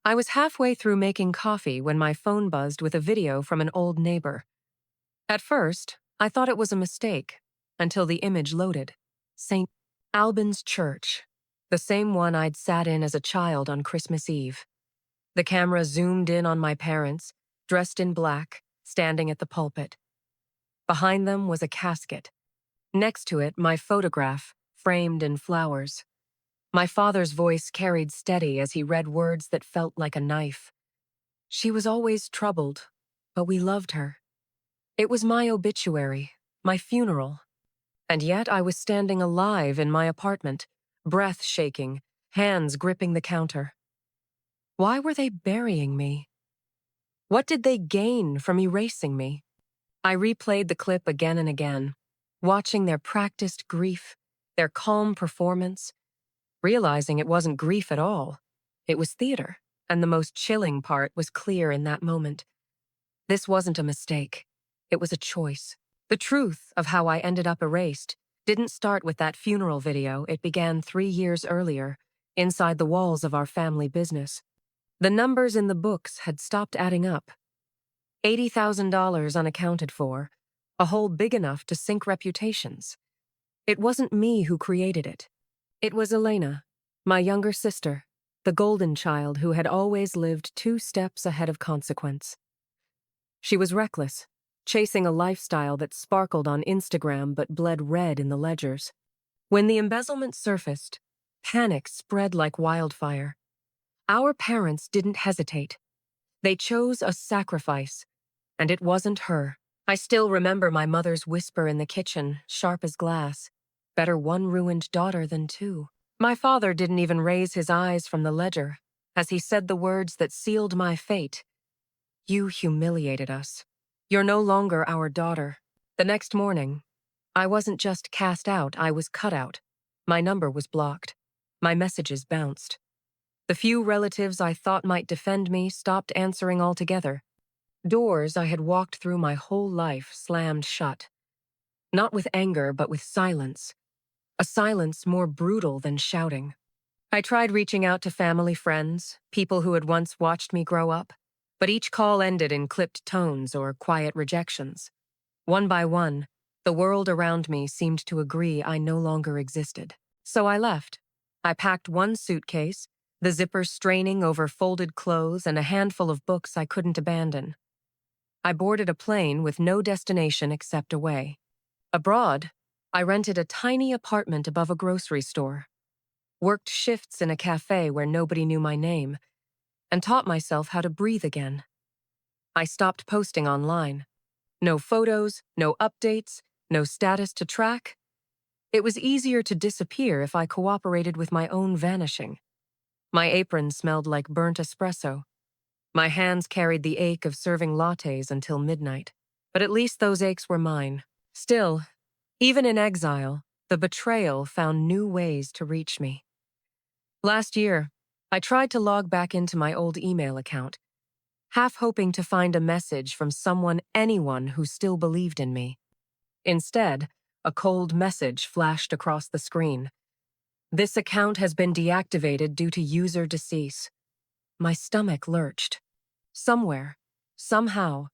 I was halfway through making coffee when my phone buzzed with a video from an old neighbor. At first, I thought it was a mistake, until the image loaded. St. Albans Church, the same one I'd sat in as a child on Christmas Eve. The camera zoomed in on my parents, dressed in black, standing at the pulpit. Behind them was a casket. Next to it, my photograph, framed in flowers. My father's voice carried steady as he read words that felt like a knife. She was always troubled, but we loved her. It was my obituary, my funeral. And yet I was standing alive in my apartment, breath shaking, hands gripping the counter. Why were they burying me? What did they gain from erasing me? I replayed the clip again and again, watching their practiced grief, their calm performance, realizing it wasn't grief at all. It was theater, and the most chilling part was clear in that moment. This wasn't a mistake. It was a choice. The truth of how I ended up erased didn't start with that funeral video. It began 3 years earlier, inside the walls of our family business. The numbers in the books had stopped adding up. $80,000 unaccounted for, a hole big enough to sink reputations. It wasn't me who created it. It was Elena, my younger sister, the golden child who had always lived 2 steps ahead of consequence. She was reckless, chasing a lifestyle that sparkled on Instagram but bled red in the ledgers. When the embezzlement surfaced, panic spread like wildfire. Our parents didn't hesitate. They chose a sacrifice, and it wasn't her. I still remember my mother's whisper in the kitchen, sharp as glass. Better one ruined daughter than 2. My father didn't even raise his eyes from the ledger as he said the words that sealed my fate. You humiliated us. You're no longer our daughter. The next morning, I wasn't just cast out, I was cut out. My number was blocked. My messages bounced. The few relatives I thought might defend me stopped answering altogether. Doors I had walked through my whole life slammed shut. Not with anger, but with silence. A silence more brutal than shouting. I tried reaching out to family friends, people who had once watched me grow up, but each call ended in clipped tones or quiet rejections. One by one, the world around me seemed to agree I no longer existed. So I left. I packed one suitcase, the zippers straining over folded clothes and a handful of books I couldn't abandon. I boarded a plane with no destination except away. Abroad, I rented a tiny apartment above a grocery store, worked shifts in a cafe where nobody knew my name, and taught myself how to breathe again. I stopped posting online. No photos, no updates, no status to track. It was easier to disappear if I cooperated with my own vanishing. My apron smelled like burnt espresso. My hands carried the ache of serving lattes until midnight. But at least those aches were mine. Still, even in exile, the betrayal found new ways to reach me. Last year, I tried to log back into my old email account, half hoping to find a message from anyone who still believed in me. Instead, a cold message flashed across the screen. This account has been deactivated due to user decease. My stomach lurched. Somewhere, somehow,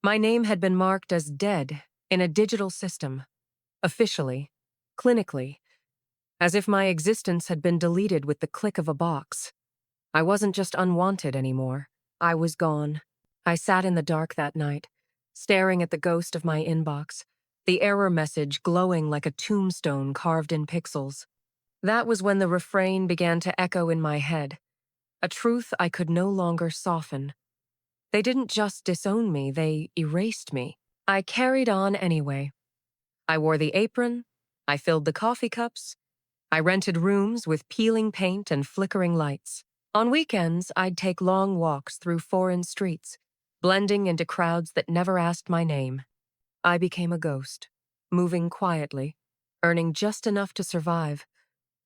my name had been marked as dead in a digital system, officially, clinically, as if my existence had been deleted with the click of a box. I wasn't just unwanted anymore. I was gone. I sat in the dark that night, staring at the ghost of my inbox, the error message glowing like a tombstone carved in pixels. That was when the refrain began to echo in my head, a truth I could no longer soften. They didn't just disown me, they erased me. I carried on anyway. I wore the apron, I filled the coffee cups, I rented rooms with peeling paint and flickering lights. On weekends, I'd take long walks through foreign streets, blending into crowds that never asked my name. I became a ghost, moving quietly, earning just enough to survive,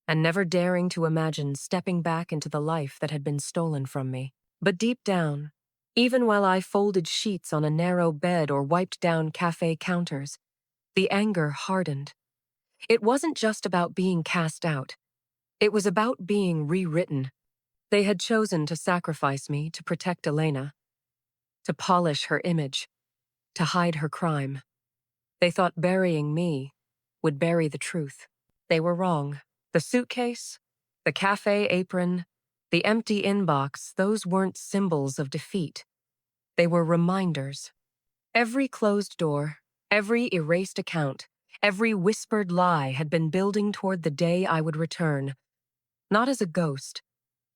and never daring to imagine stepping back into the life that had been stolen from me. But deep down, even while I folded sheets on a narrow bed or wiped down cafe counters, the anger hardened. It wasn't just about being cast out. It was about being rewritten. They had chosen to sacrifice me to protect Elena, to polish her image, to hide her crime. They thought burying me would bury the truth. They were wrong. The suitcase, the cafe apron, the empty inbox, those weren't symbols of defeat. They were reminders. Every closed door, every erased account, every whispered lie had been building toward the day I would return, not as a ghost,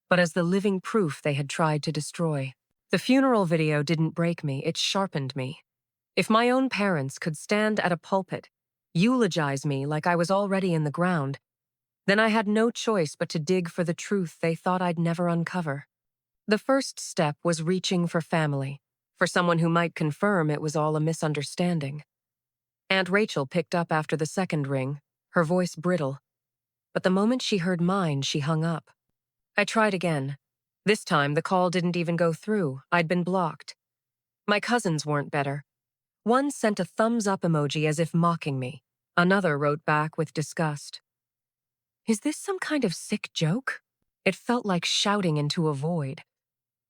but as the living proof they had tried to destroy. The funeral video didn't break me, it sharpened me. If my own parents could stand at a pulpit, eulogize me like I was already in the ground, then I had no choice but to dig for the truth they thought I'd never uncover. The first step was reaching for family, for someone who might confirm it was all a misunderstanding. Aunt Rachel picked up after the second ring, her voice brittle. But the moment she heard mine, she hung up. I tried again. This time, the call didn't even go through. I'd been blocked. My cousins weren't better. One sent a thumbs-up emoji as if mocking me. Another wrote back with disgust. Is this some kind of sick joke? It felt like shouting into a void.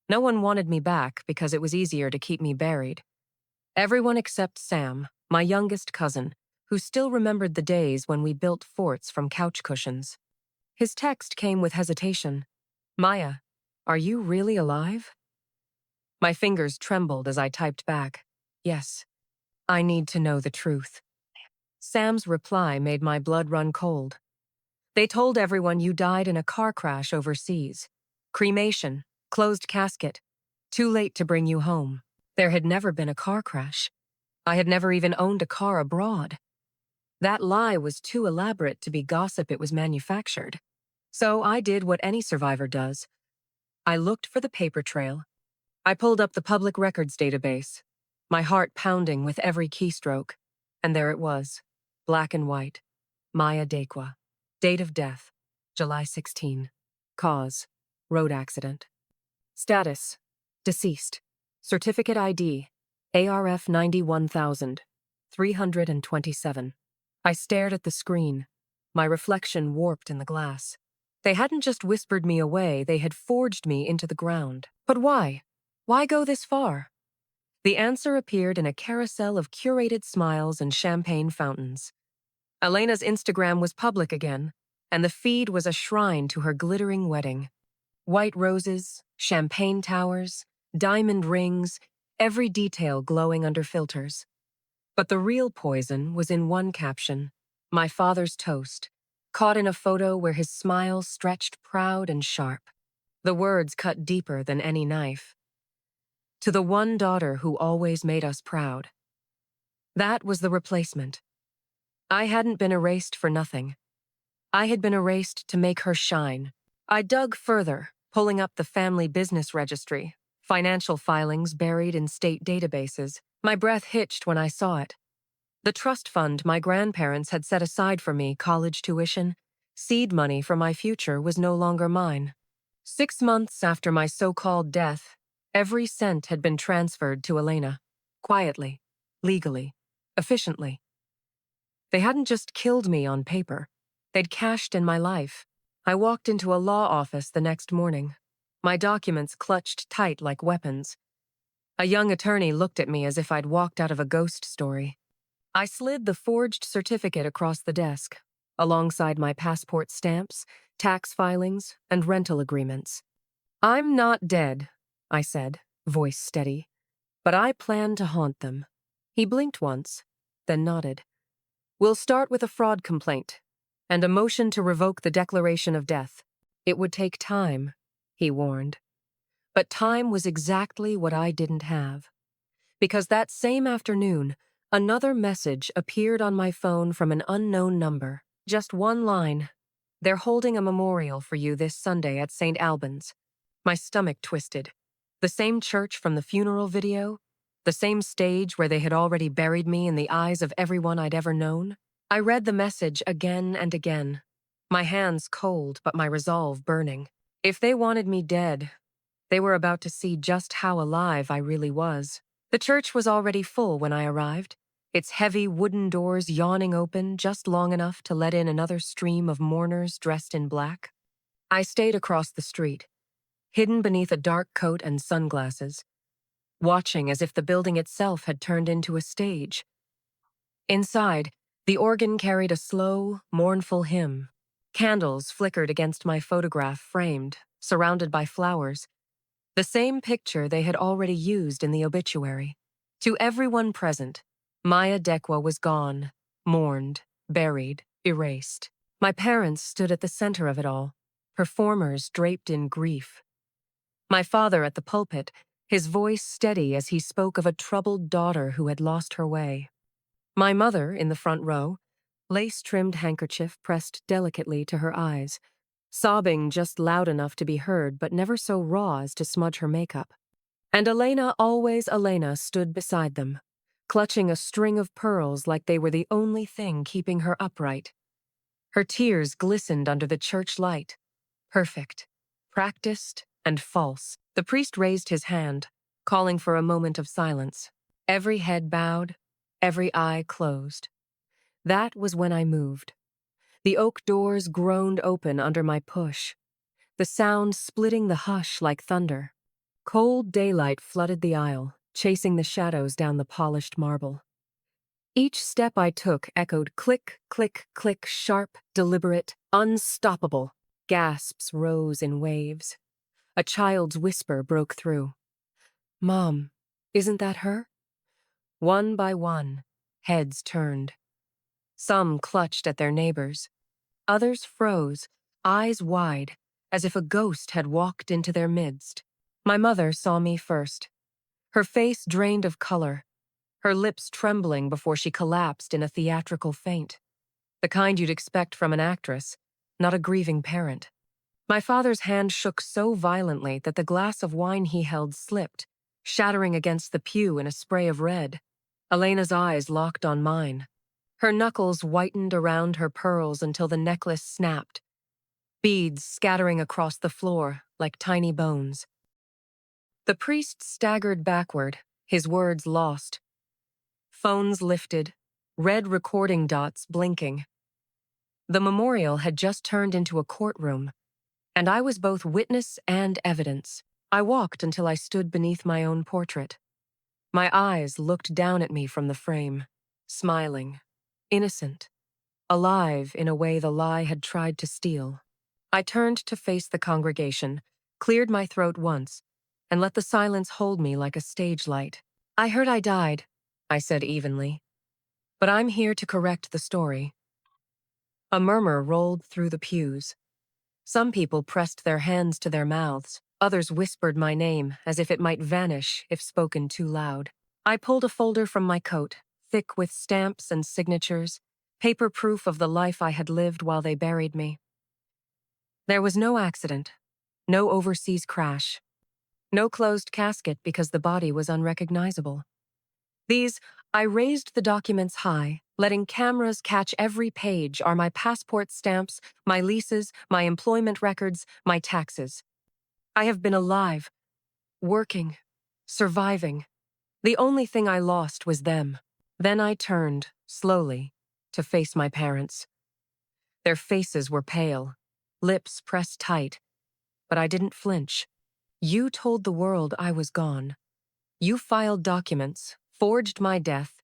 No one wanted me back because it was easier to keep me buried. Everyone except Sam, my youngest cousin, who still remembered the days when we built forts from couch cushions. His text came with hesitation. Maya, are you really alive? My fingers trembled as I typed back. Yes, I need to know the truth. Sam's reply made my blood run cold. They told everyone you died in a car crash overseas. Cremation, closed casket. Too late to bring you home. There had never been a car crash. I had never even owned a car abroad. That lie was too elaborate to be gossip, it was manufactured. So I did what any survivor does. I looked for the paper trail. I pulled up the public records database, my heart pounding with every keystroke. And there it was, black and white. Maya Dekwa. Date of death, July 16. Cause, road accident. Status, deceased. Certificate ID, ARF 91,327. I stared at the screen, my reflection warped in the glass. They hadn't just whispered me away, they had forged me into the ground. But why? Why go this far? The answer appeared in a carousel of curated smiles and champagne fountains. Elena's Instagram was public again, and the feed was a shrine to her glittering wedding. White roses, champagne towers, diamond rings, every detail glowing under filters. But the real poison was in one caption, my father's toast, caught in a photo where his smile stretched proud and sharp. The words cut deeper than any knife. To the one daughter who always made us proud. That was the replacement. I hadn't been erased for nothing. I had been erased to make her shine. I dug further, pulling up the family business registry, financial filings buried in state databases. My breath hitched when I saw it. The trust fund my grandparents had set aside for me, college tuition, seed money for my future, was no longer mine. 6 months after my so-called death, every cent had been transferred to Elena. Quietly, legally, efficiently. They hadn't just killed me on paper. They'd cashed in my life. I walked into a law office the next morning, my documents clutched tight like weapons. A young attorney looked at me as if I'd walked out of a ghost story. I slid the forged certificate across the desk, alongside my passport stamps, tax filings, and rental agreements. I'm not dead, I said, voice steady, but I plan to haunt them. He blinked once, then nodded. We'll start with a fraud complaint and a motion to revoke the declaration of death. It would take time, he warned. But time was exactly what I didn't have. Because that same afternoon, another message appeared on my phone from an unknown number. Just one line. They're holding a memorial for you this Sunday at St. Albans. My stomach twisted. The same church from the funeral video? The same stage where they had already buried me in the eyes of everyone I'd ever known? I read the message again and again, my hands cold but my resolve burning. If they wanted me dead, they were about to see just how alive I really was. The church was already full when I arrived, its heavy wooden doors yawning open just long enough to let in another stream of mourners dressed in black. I stayed across the street. hidden beneath a dark coat and sunglasses, watching as if the building itself had turned into a stage. Inside, the organ carried a slow, mournful hymn. Candles flickered against my photograph framed, surrounded by flowers, the same picture they had already used in the obituary. To everyone present, Maya Dekwa was gone, mourned, buried, erased. My parents stood at the center of it all, performers draped in grief. My father at the pulpit, his voice steady as he spoke of a troubled daughter who had lost her way. My mother, in the front row, lace-trimmed handkerchief pressed delicately to her eyes, sobbing just loud enough to be heard but never so raw as to smudge her makeup. And Elena, always Elena, stood beside them, clutching a string of pearls like they were the only thing keeping her upright. Her tears glistened under the church light, perfect, practiced, and false. The priest raised his hand, calling for a moment of silence. Every head bowed, every eye closed. That was when I moved. The oak doors groaned open under my push, the sound splitting the hush like thunder. Cold daylight flooded the aisle, chasing the shadows down the polished marble. Each step I took echoed click, click, click, sharp, deliberate, unstoppable. Gasps rose in waves. A child's whisper broke through. "Mom, isn't that her?" One by one, heads turned. Some clutched at their neighbors. Others froze, eyes wide, as if a ghost had walked into their midst. My mother saw me first. Her face drained of color, her lips trembling before she collapsed in a theatrical faint. The kind you'd expect from an actress, not a grieving parent. My father's hand shook so violently that the glass of wine he held slipped, shattering against the pew in a spray of red. Elena's eyes locked on mine. Her knuckles whitened around her pearls until the necklace snapped, beads scattering across the floor like tiny bones. The priest staggered backward, his words lost. Phones lifted, red recording dots blinking. The memorial had just turned into a courtroom, and I was both witness and evidence. I walked until I stood beneath my own portrait. My eyes looked down at me from the frame, smiling, innocent, alive in a way the lie had tried to steal. I turned to face the congregation, cleared my throat once, and let the silence hold me like a stage light. "I heard I died," I said evenly, "but I'm here to correct the story." A murmur rolled through the pews. Some people pressed their hands to their mouths. Others whispered my name as if it might vanish if spoken too loud. I pulled a folder from my coat, thick with stamps and signatures, paper proof of the life I had lived while they buried me. There was no accident, no overseas crash, no closed casket because the body was unrecognizable. I raised the documents high, letting cameras catch every page, are my passport stamps, my leases, my employment records, my taxes. I have been alive, working, surviving. The only thing I lost was them. Then I turned, slowly, to face my parents. Their faces were pale, lips pressed tight, but I didn't flinch. "You told the world I was gone. You filed documents, forged my death,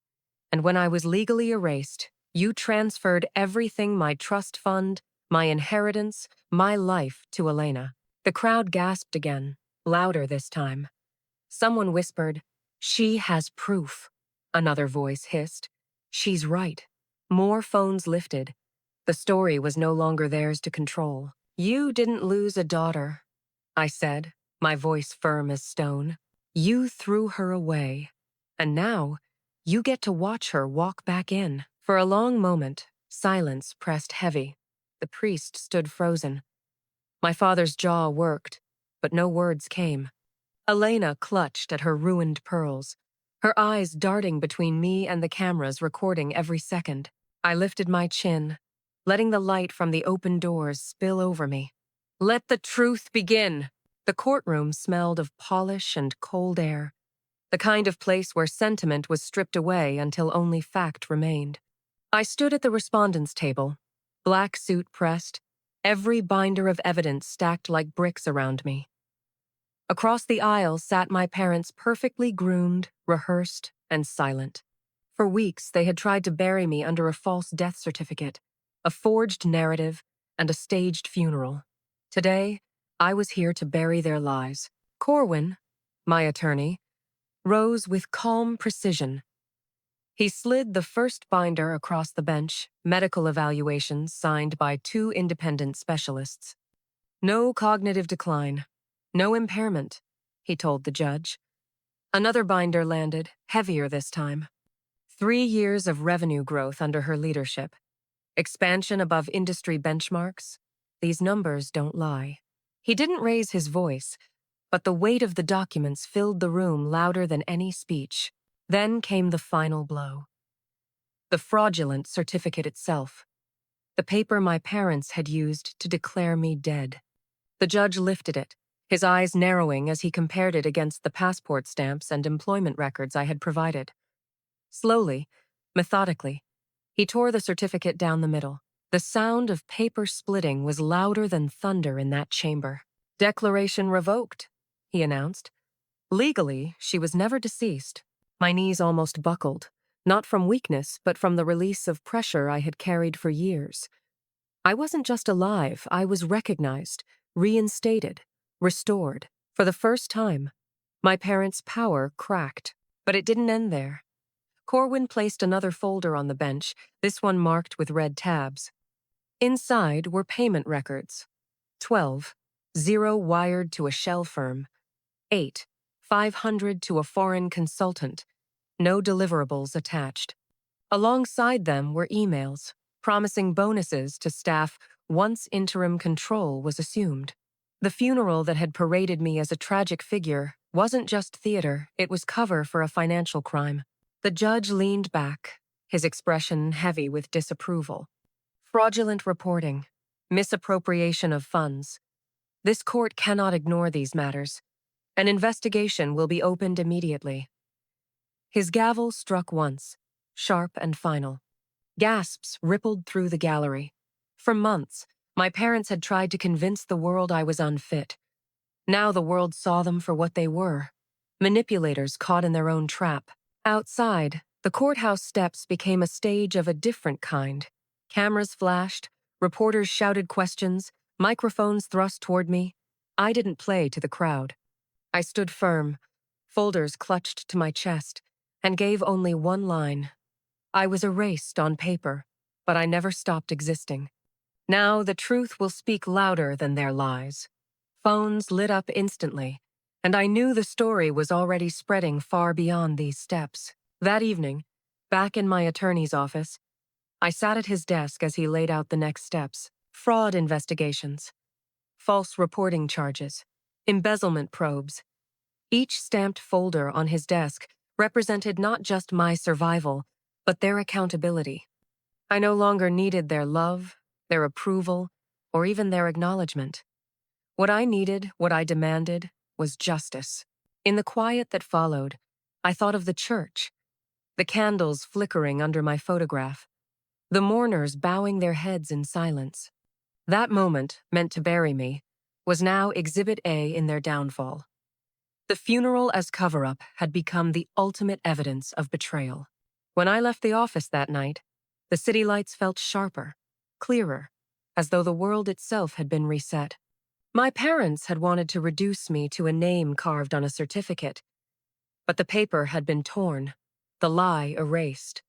and when I was legally erased, you transferred everything, my trust fund, my inheritance, my life, to Elena." The crowd gasped again, louder this time. Someone whispered, "She has proof." Another voice hissed, "She's right." More phones lifted. The story was no longer theirs to control. "You didn't lose a daughter," I said, my voice firm as stone. "You threw her away, and now you get to watch her walk back in." For a long moment, silence pressed heavy. The priest stood frozen. My father's jaw worked, but no words came. Elena clutched at her ruined pearls, her eyes darting between me and the cameras recording every second. I lifted my chin, letting the light from the open doors spill over me. "Let the truth begin." The courtroom smelled of polish and cold air, the kind of place where sentiment was stripped away until only fact remained. I stood at the respondents' table, black suit pressed, every binder of evidence stacked like bricks around me. Across the aisle sat my parents, perfectly groomed, rehearsed, and silent. For weeks, they had tried to bury me under a false death certificate, a forged narrative, and a staged funeral. Today, I was here to bury their lies. Corwin, my attorney, rose with calm precision. He slid the first binder across the bench, medical evaluations signed by two independent specialists. No cognitive decline, no impairment, he told the judge. Another binder landed, heavier this time. 3 years of revenue growth under her leadership. Expansion above industry benchmarks. These numbers don't lie. He didn't raise his voice, but the weight of the documents filled the room louder than any speech. Then came the final blow. The fraudulent certificate itself. The paper my parents had used to declare me dead. The judge lifted it, his eyes narrowing as he compared it against the passport stamps and employment records I had provided. Slowly, methodically, he tore the certificate down the middle. The sound of paper splitting was louder than thunder in that chamber. "Declaration revoked," he announced. Legally, she was never deceased. My knees almost buckled, not from weakness, but from the release of pressure I had carried for years. I wasn't just alive, I was recognized, reinstated, restored. For the first time, my parents' power cracked. But it didn't end there. Corwin placed another folder on the bench, this one marked with red tabs. Inside were payment records. 12, 0 wired to a shell firm. 8, 500 to a foreign consultant. No deliverables attached. Alongside them were emails, promising bonuses to staff once interim control was assumed. The funeral that had paraded me as a tragic figure wasn't just theater, it was cover for a financial crime. The judge leaned back, his expression heavy with disapproval. Fraudulent reporting, misappropriation of funds. This court cannot ignore these matters. An investigation will be opened immediately. His gavel struck once, sharp and final. Gasps rippled through the gallery. For months, my parents had tried to convince the world I was unfit. Now the world saw them for what they were, manipulators caught in their own trap. Outside, the courthouse steps became a stage of a different kind. Cameras flashed, reporters shouted questions, microphones thrust toward me. I didn't play to the crowd. I stood firm, folders clutched to my chest, and gave only one line. I was erased on paper, but I never stopped existing. Now the truth will speak louder than their lies. Phones lit up instantly, and I knew the story was already spreading far beyond these steps. That evening, back in my attorney's office, I sat at his desk as he laid out the next steps. Fraud investigations, false reporting charges, embezzlement probes. Each stamped folder on his desk represented not just my survival, but their accountability. I no longer needed their love, their approval, or even their acknowledgement. What I needed, what I demanded, was justice. In the quiet that followed, I thought of the church, the candles flickering under my photograph, the mourners bowing their heads in silence. That moment, meant to bury me, was now Exhibit A in their downfall. The funeral as cover-up had become the ultimate evidence of betrayal. When I left the office that night, the city lights felt sharper, clearer, as though the world itself had been reset. My parents had wanted to reduce me to a name carved on a certificate, but the paper had been torn, the lie erased.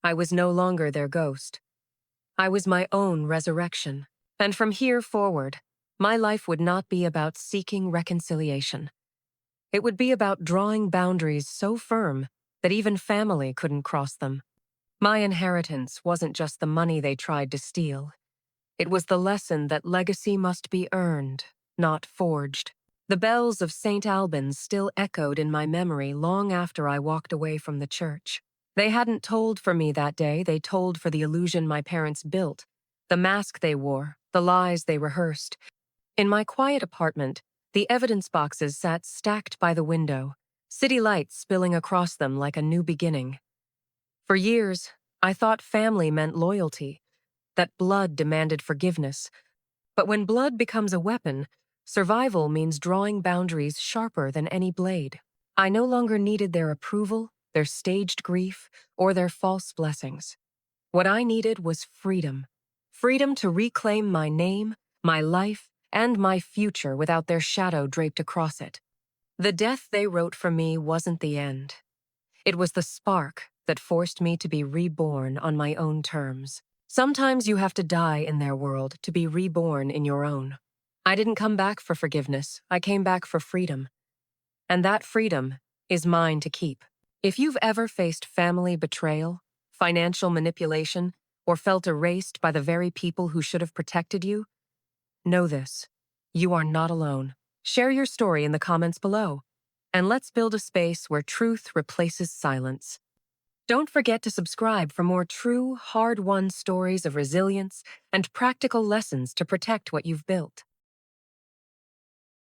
I was no longer their ghost. I was my own resurrection. And from here forward, my life would not be about seeking reconciliation. It would be about drawing boundaries so firm that even family couldn't cross them. My inheritance wasn't just the money they tried to steal. It was the lesson that legacy must be earned, not forged. The bells of St. Albans still echoed in my memory long after I walked away from the church. They hadn't told for me that day, they told for the illusion my parents built, the mask they wore, the lies they rehearsed. In my quiet apartment, the evidence boxes sat stacked by the window, city lights spilling across them like a new beginning. For years, I thought family meant loyalty, that blood demanded forgiveness. But when blood becomes a weapon, Survival means drawing boundaries sharper than any blade. I no longer needed their approval, their staged grief, or their false blessings. What I needed was freedom. Freedom to reclaim my name, my life, and my future without their shadow draped across it. The death they wrote for me wasn't the end. It was the spark that forced me to be reborn on my own terms. Sometimes you have to die in their world to be reborn in your own. I didn't come back for forgiveness, I came back for freedom. And that freedom is mine to keep. If you've ever faced family betrayal, financial manipulation, or felt erased by the very people who should have protected you, know this: you are not alone. Share your story in the comments below, and let's build a space where truth replaces silence. Don't forget to subscribe for more true, hard-won stories of resilience and practical lessons to protect what you've built.